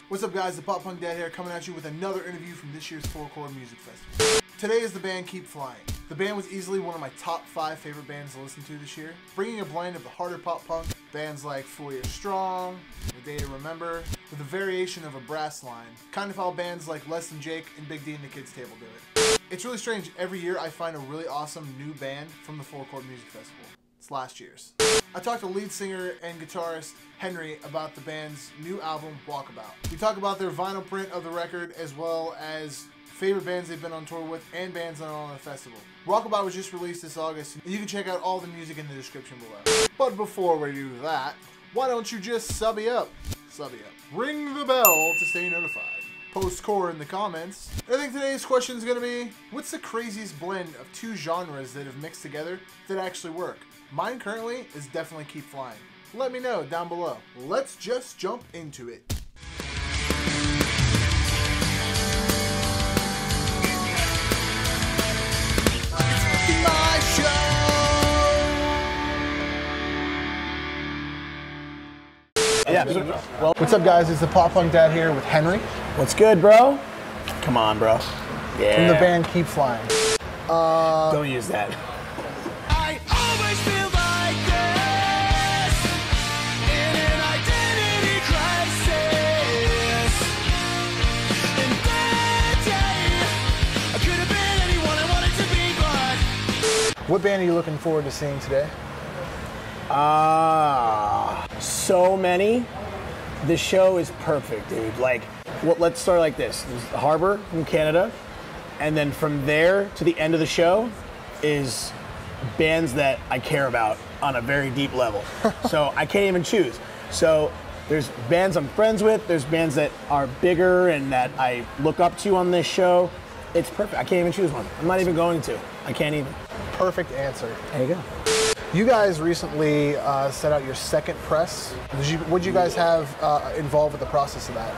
What's up guys, the Pop Punk Dad here, coming at you with another interview from this year's Chord Music Festival. Today is the band Keep Flying. The band was easily one of my top 5 favorite bands to listen to this year, bringing a blend of the harder pop punk, bands like Fool You're Strong, The Day to Remember, with a variation of a brass line, kind of how bands like Less Than Jake and Big D and the Kids Table do it. It's really strange, every year I find a really awesome new band from the Chord Music Festival. It's last year's. I talked to lead singer and guitarist Henry about the band's new album, Walkabout. We talk about their vinyl print of the record, as well as favorite bands they've been on tour with and bands that are on the festival. Walkabout was just released this August, and you can check out all the music in the description below. But before we do that, why don't you just subby up? Subby up. Ring the bell to stay notified. Post Chord in the comments. I think today's question is going to be, what's the craziest blend of 2 genres that have mixed together that actually work? Mine currently is definitely Keep Flying. Let me know down below. Let's just jump into it. My show. Yeah. Well, What's up guys, it's the Pop Punk Dad here with Henry. what's good, bro? Come on, bro. Yeah. From the band Keep Flying. Don't use that. I always feel like this, in an identity crisis. And that day, I could have been anyone I wanted to be, but What band are you looking forward to seeing today? So many. The show is perfect, dude. Like, well, let's start like this. There's Harbor from Canada, and then from there to the end of the show is bands that I care about on a very deep level. So I can't even choose. So there's bands I'm friends with, there's bands that are bigger and that I look up to on this show. It's perfect. I can't even choose one. I'm not even going to. I can't even. Perfect answer. There you go. You guys recently set out your second press. What did you guys have involved with the process of that?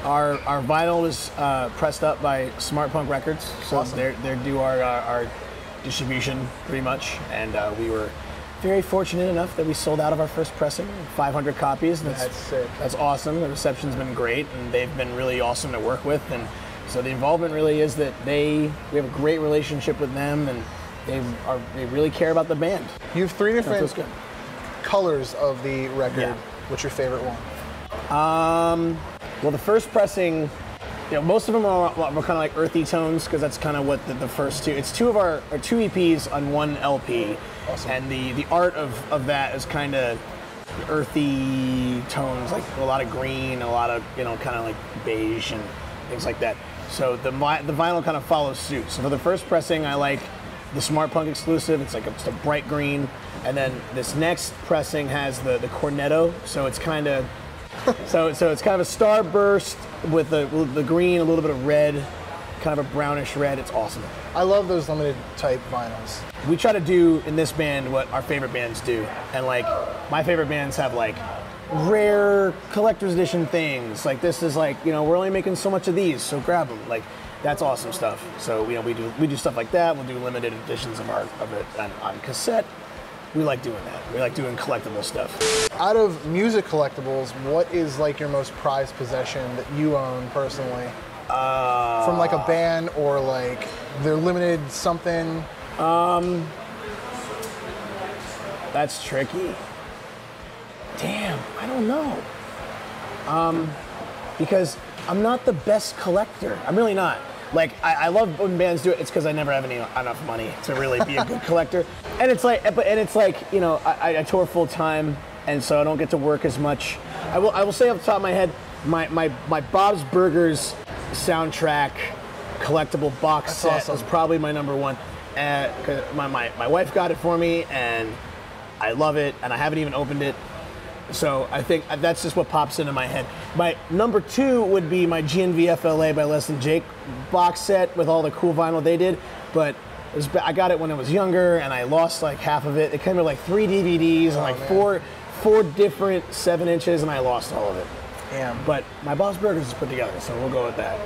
Our vinyl was pressed up by Smart Punk Records, so Awesome. they do our distribution pretty much, and we were very fortunate enough that we sold out of our first pressing, 500 copies. That's sick. That's awesome. The reception's been great, and they've been really awesome to work with, and so the involvement really is that we have a great relationship with them, and they really care about the band. You have 3 different feels good. colors of the record. Yeah. What's your favorite one? Well, the first pressing, most of them are kind of like earthy tones, because that's kind of what the first 2. It's 2 of our 2 EPs on 1 LP, Awesome. and the art of that is kind of earthy tones, like a lot of green, a lot of kind of like beige and things like that. So the vinyl kind of follows suit. So for the first pressing, I like the Smart Punk exclusive. It's like just a bright green, and then this next pressing has the cornetto. So it's kind of so it's kind of a starburst with the green, a little bit of red, kind of a brownish red. It's awesome. I love those limited type vinyls. We try to do in this band what our favorite bands do, and like my favorite bands have like rare collector's edition things. Like this is like we're only making so much of these, so grab them. Like that's awesome stuff. So we do stuff like that. We'll do limited editions of it on cassette. We like doing that. We like doing collectible stuff. Out of music collectibles, what is like your most prized possession that you own personally? From like a band or like their limited something? That's tricky. Damn, I don't know. Because I'm not the best collector. I'm really not. Like, I love when bands do it. It's because I never have enough money to really be a good collector. And it's like, I tour full time, and so I don't get to work as much. I will say off the top of my head, my Bob's Burgers soundtrack collectible box set awesome. was probably my number 1. 'Cause my wife got it for me, and I love it, and I haven't even opened it. So I think that's just what pops into my head. My number 2 would be my GNVFLA by Less Than Jake box set with all the cool vinyl they did. But I got it when I was younger, and I lost like half of it. It came with like 3 DVDs and like four different 7 inches, and I lost all of it. Damn. But my Bob's Burgers is put together, so we'll go with that.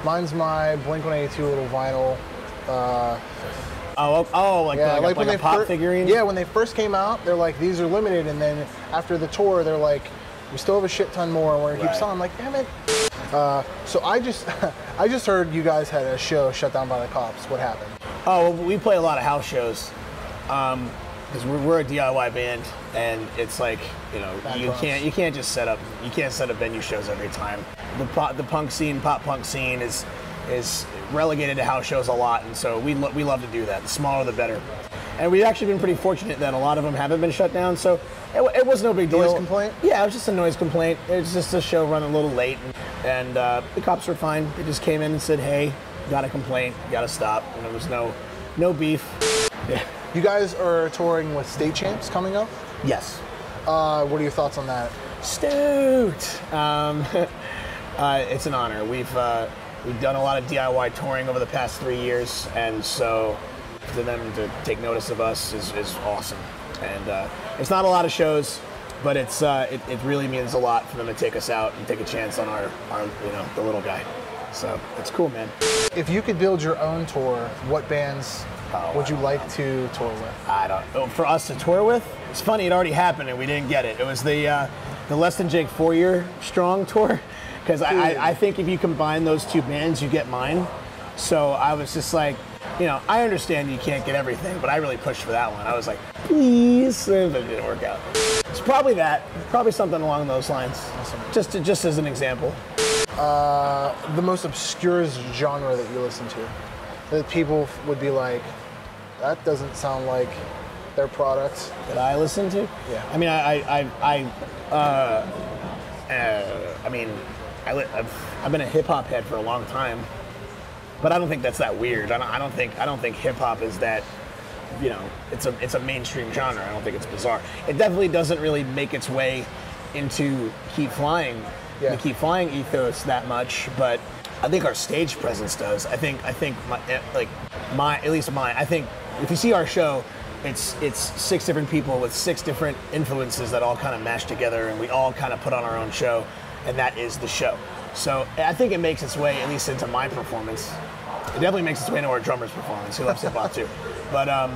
Mine's my Blink-182 little vinyl. Like a pop figurine? Yeah, when they first came out, they're like, these are limited, and then after the tour, they're like, We still have a shit ton more. We're gonna keep selling. I'm like, damn it. So I just heard you guys had a show shut down by the cops. What happened? Oh, well, we play a lot of house shows because we're a DIY band, and it's like, you know, you can't just set up venue shows every time. The pop punk scene is relegated to house shows a lot, and so we love to do that. The smaller the better. And we've actually been pretty fortunate that a lot of them haven't been shut down, so it was no big deal. Noise complaint? Yeah, it was just a noise complaint. It was just a show running a little late, and the cops were fine. They just came in and said, hey, got a complaint, got to stop, and there was no beef. Yeah. You guys are touring with State Champs coming up? Yes. What are your thoughts on that? Stoked. It's an honor. We've done a lot of DIY touring over the past 3 years, and so for them to take notice of us is awesome. And it's not a lot of shows, but it really means a lot for them to take us out and take a chance on our the little guy. So it's cool, man. If you could build your own tour, what bands would you like to tour with? I don't know. For us to tour with? It's funny, it already happened and we didn't get it. It was the Less Than Jake 4-year strong tour. Because I think if you combine those two bands, you get mine. So I was just like, you know, I understand you can't get everything, but I really pushed for that one. I was like, please, but it didn't work out. It's probably that. Probably something along those lines. Awesome. Just as an example. The most obscure genre that you listen to, that people would be like, that doesn't sound like their product. That I listen to? Yeah. I mean, I've been a hip hop head for a long time, but I don't think that's that weird. I don't think hip hop is that, you know, it's a mainstream genre. I don't think it's bizarre. It definitely doesn't really make its way into Keep Flying, the Keep Flying ethos that much, but I think our stage presence does. I think if you see our show, it's 6 different people with 6 different influences that all kind of mash together, and we all kind of put on our own show, and that is the show. So I think it makes its way at least into my performance. It definitely makes its way into our drummer's performance. He loves hip hop too. But I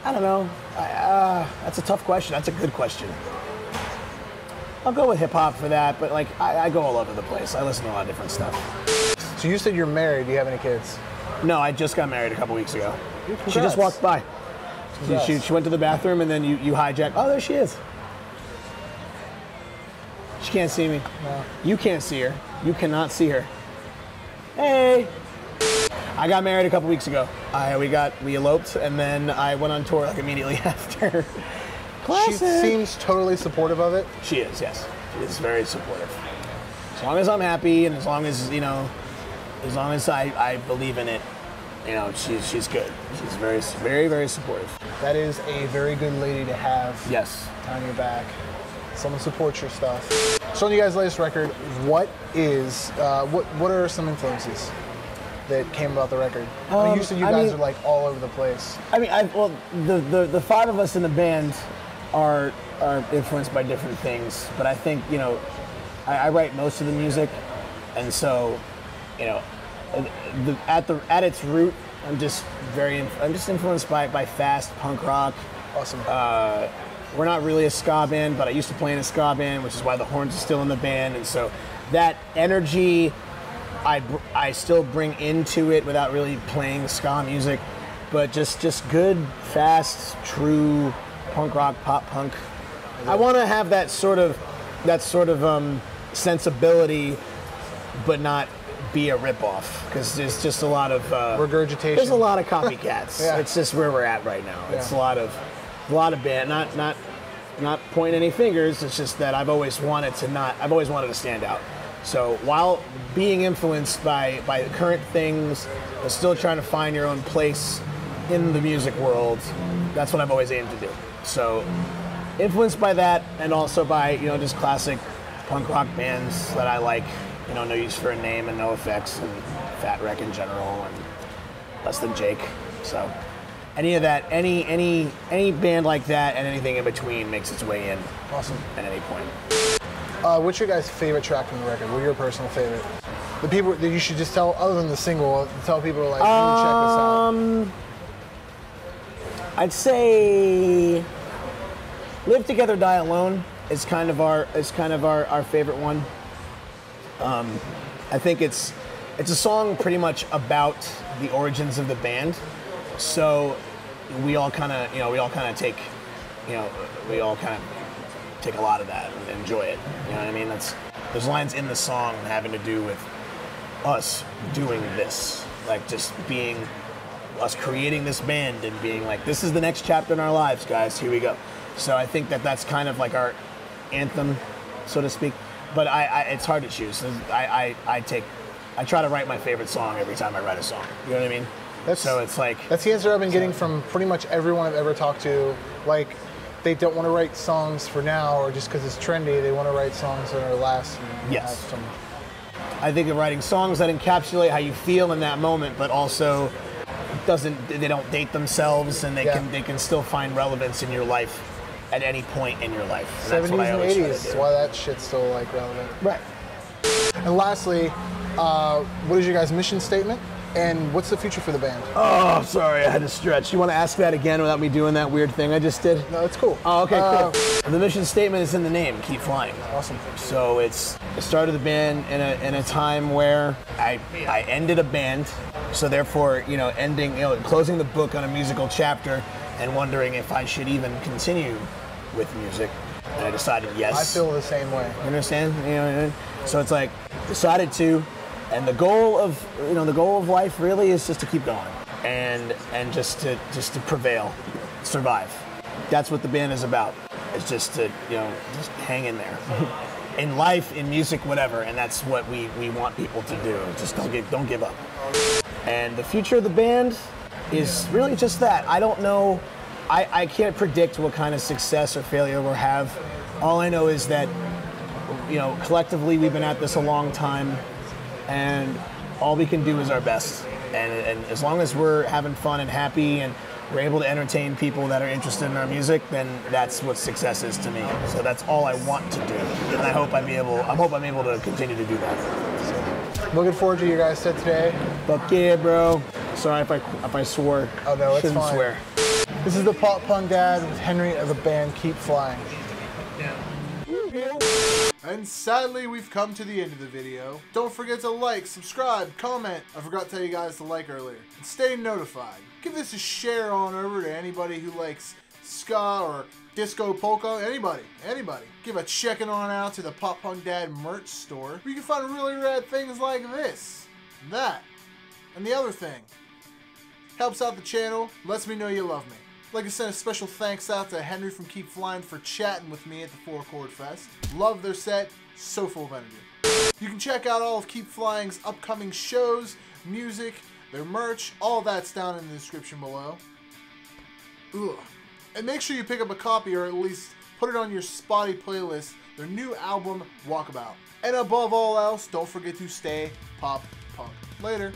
don't know. That's a tough question. That's a good question. I'll go with hip hop for that, but like I go all over the place. I listen to a lot of different stuff. So you said you're married. Do you have any kids? No, I just got married a couple weeks ago. Congrats. She just walked by. She went to the bathroom and then you hijacked. Oh, there she is. She can't see me. No. You can't see her. You cannot see her. Hey. I got married a couple weeks ago. We eloped and then I went on tour like immediately after. Classic. She seems totally supportive of it. She is, yes. She is very supportive. As long as I'm happy and as long as, you know, as long as I believe in it, you know, she's good. She's very, very, very supportive. That is a very good lady to have. Yes. On your back. Someone supports your stuff. So on you guys' latest record, what are some influences that came about the record? I mean, you said you guys are like all over the place. I mean, the 5 of us in the band are influenced by different things, but I think, you know, I write most of the music, and so, you know, at its root, I'm just influenced by fast punk rock. Awesome. We're not really a ska band, but I used to play in a ska band, which is why the horns are still in the band, and so that energy I still bring into it without really playing ska music, but just good, fast, true punk rock, pop punk. I want to have that sort of sensibility, but not be a ripoff, because there's just a lot of regurgitation. There's a lot of copycats. Yeah. It's just where we're at right now. Yeah. It's a lot of band. Not pointing any fingers. It's just that I've always wanted to stand out. So while being influenced by current things, but still trying to find your own place in the music world, that's what I've always aimed to do. So influenced by that, and also by, you know, just classic punk rock bands that I like, you know, No Use for a Name and NoFX and Fat Wreck in general and Less Than Jake. So any of that, any band like that and anything in between makes its way in. Awesome. At any point. What's your guys' favorite track from the record? What's your personal favorite? The people that you should just tell, other than the single, tell people like, check this out. I'd say Live Together, Die Alone is kind of our favorite one. I think it's a song pretty much about the origins of the band. So we all kind of take a lot of that and enjoy it. You know what I mean? There's lines in the song having to do with us doing this, like just being us creating this band and being like, this is the next chapter in our lives, guys. Here we go. So I think that's kind of like our anthem, so to speak. But it's hard to choose. I try to write my favorite song every time I write a song. You know what I mean? So it's like, that's the answer I've been getting from pretty much everyone I've ever talked to. Like, they don't want to write songs for now or just because it's trendy. They want to write songs that are last. Yes. I think of writing songs that encapsulate how you feel in that moment, but also they don't date themselves, and they can still find relevance in your life at any point in your life. And 70s and 80s. That's why that shit's still like relevant. Right. And lastly, what is your guys' mission statement? And what's the future for the band? Oh, sorry, I had to stretch. You want to ask that again without me doing that weird thing I just did? No, it's cool. Oh, okay, cool. The mission statement is in the name, Keep Flying. Awesome. So it's the start of the band in a time where I ended a band, so therefore, closing the book on a musical chapter and wondering if I should even continue with music. And I decided yes. I feel the same way. You understand? So it's like, decided to. And the goal of life really is just to keep going and just to prevail, survive. That's what the band is about. It's just to just hang in there, in life, in music, whatever. And that's what we want people to do. Just don't give up. And the future of the band is really just that. I don't know. I can't predict what kind of success or failure we'll have. All I know is that collectively we've been at this a long time. And all we can do is our best. And as long as we're having fun and happy and we're able to entertain people that are interested in our music, then that's what success is to me. So that's all I want to do. And I hope I'm able to continue to do that. Looking forward to your guys' set today. Fuck yeah, bro. Sorry if I swore. Oh no, it's Shouldn't fine. Swear. This is the Pop Punk Dad with Henry of the band Keep Flying. And sadly, we've come to the end of the video. Don't forget to like, subscribe, comment. I forgot to tell you guys to like earlier. And stay notified. Give this a share on over to anybody who likes ska or disco polka. Anybody. Give a checking on out to the Pop Punk Dad merch store, where you can find really rad things like this, that, and the other thing. Helps out the channel, lets me know you love me. I'd like to send a special thanks out to Henry from Keep Flying for chatting with me at the 4 Chord Fest. Love their set, so full of energy. You can check out all of Keep Flying's upcoming shows, music, their merch, all that's down in the description below. Ugh. And make sure you pick up a copy, or at least put it on your spotty playlist, their new album, Walkabout. And above all else, don't forget to stay pop punk. Later.